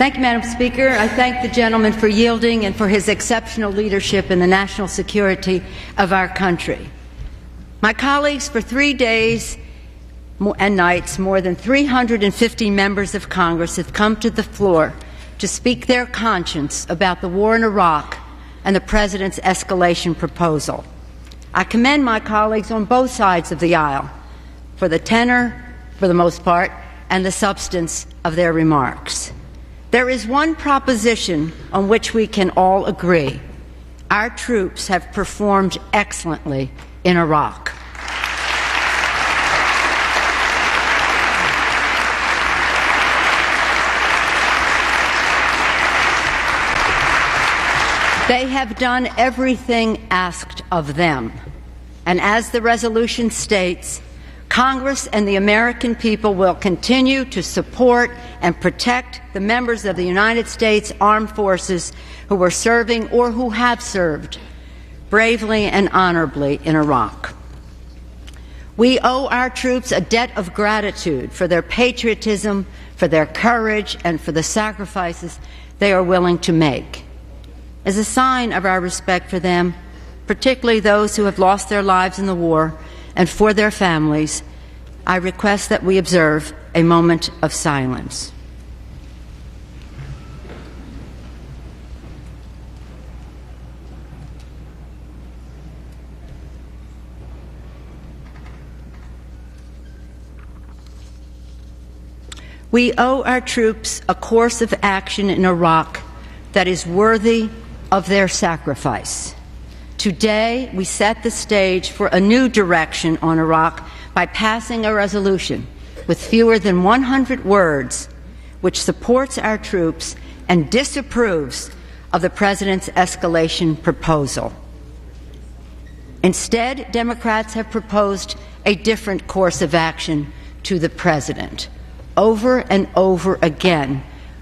Thank you, Madam Speaker. I thank the gentleman for yielding and for his exceptional leadership in the national security of our country. My colleagues, for 3 days and nights, more than 350 members of Congress have come to the floor to speak their conscience about the war in Iraq and the President's escalation proposal. I commend my colleagues on both sides of the aisle for the tenor, for the most part, and the substance of their remarks. There is one proposition on which we can all agree. Our troops have performed excellently in Iraq. They have done everything asked of them. And as the resolution states, Congress and the American people will continue to support and protect the members of the United States Armed Forces who are serving or who have served bravely and honorably in Iraq. We owe our troops a debt of gratitude for their patriotism, for their courage, and for the sacrifices they are willing to make. As a sign of our respect for them, particularly those who have lost their lives in the war, and for their families, I request that we observe a moment of silence. We owe our troops a course of action in Iraq that is worthy of their sacrifice. Today, we set the stage for a new direction on Iraq by passing a resolution with fewer than 100 words which supports our troops and disapproves of the President's escalation proposal. Instead, Democrats have proposed a different course of action to the President. Over and over again,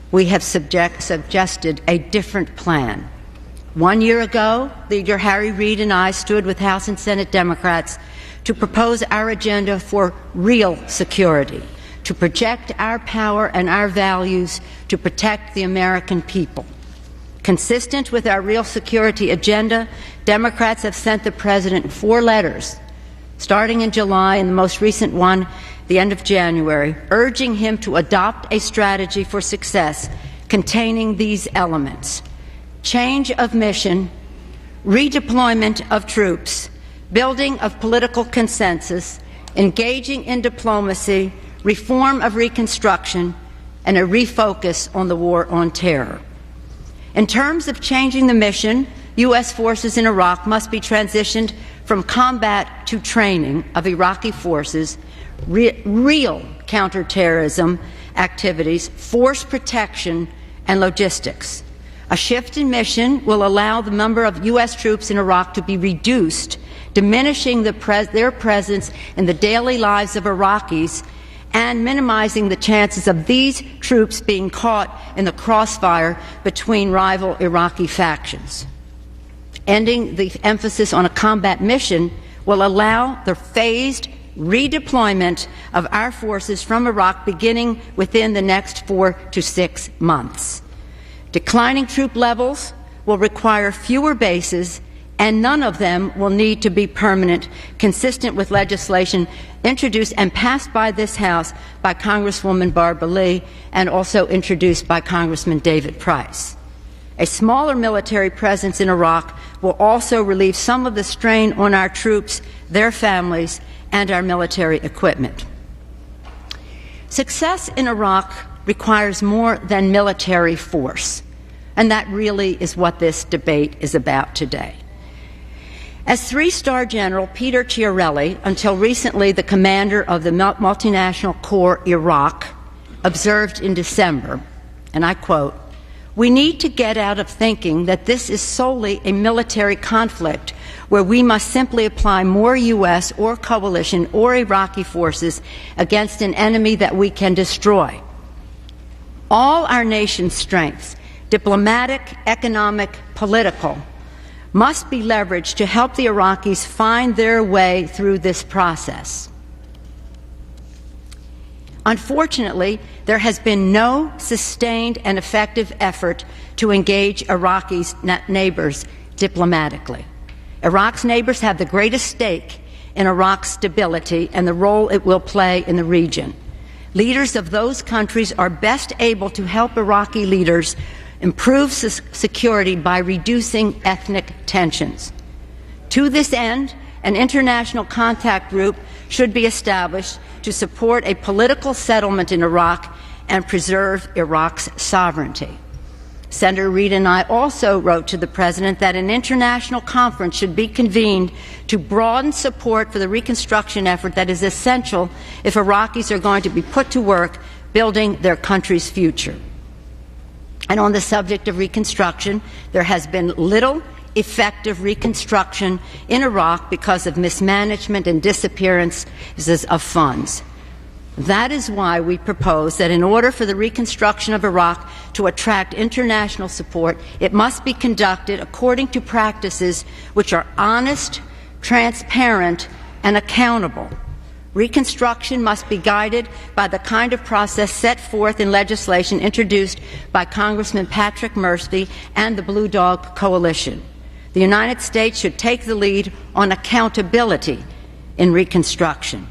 we have suggested a different plan. 1 year ago, Leader Harry Reid and I stood with House and Senate Democrats to propose our agenda for real security, to project our power and our values to protect the American people. Consistent with our real security agenda, Democrats have sent the President 4 letters, starting in July and the most recent one, the end of January, urging him to adopt a strategy for success containing these elements: change of mission, redeployment of troops, building of political consensus, engaging in diplomacy, reform of Reconstruction, and a refocus on the war on terror. In terms of changing the mission, U.S. forces in Iraq must be transitioned from combat to training of Iraqi forces, real counterterrorism activities, force protection, and logistics. A shift in mission will allow the number of U.S. troops in Iraq to be reduced, diminishing their presence in the daily lives of Iraqis and minimizing the chances of these troops being caught in the crossfire between rival Iraqi factions. Ending the emphasis on a combat mission will allow the phased redeployment of our forces from Iraq beginning within the next 4 to 6 months. Declining troop levels will require fewer bases, and none of them will need to be permanent, consistent with legislation introduced and passed by this House by Congresswoman Barbara Lee and also introduced by Congressman David Price. A smaller military presence in Iraq will also relieve some of the strain on our troops, their families, and our military equipment. Success in Iraq requires more than military force, and that really is what this debate is about today. As 3-star General Peter Chiarelli, until recently the commander of the Multinational Corps Iraq, observed in December, and I quote, "We need to get out of thinking that this is solely a military conflict where we must simply apply more U.S. or coalition or Iraqi forces against an enemy that we can destroy. All our nation's strengths, diplomatic, economic, political, must be leveraged to help the Iraqis find their way through this process." Unfortunately, there has been no sustained and effective effort to engage Iraqis' neighbors diplomatically. Iraq's neighbors have the greatest stake in Iraq's stability and the role it will play in the region. Leaders of those countries are best able to help Iraqi leaders improve security by reducing ethnic tensions. To this end, an international contact group should be established to support a political settlement in Iraq and preserve Iraq's sovereignty. Senator Reid and I also wrote to the President that an international conference should be convened to broaden support for the reconstruction effort that is essential if Iraqis are going to be put to work building their country's future. And on the subject of reconstruction, there has been little effective reconstruction in Iraq because of mismanagement and disappearances of funds. That is why we propose that in order for the reconstruction of Iraq to attract international support, it must be conducted according to practices which are honest, transparent, and accountable. Reconstruction must be guided by the kind of process set forth in legislation introduced by Congressman Patrick Murphy and the Blue Dog Coalition. The United States should take the lead on accountability in reconstruction.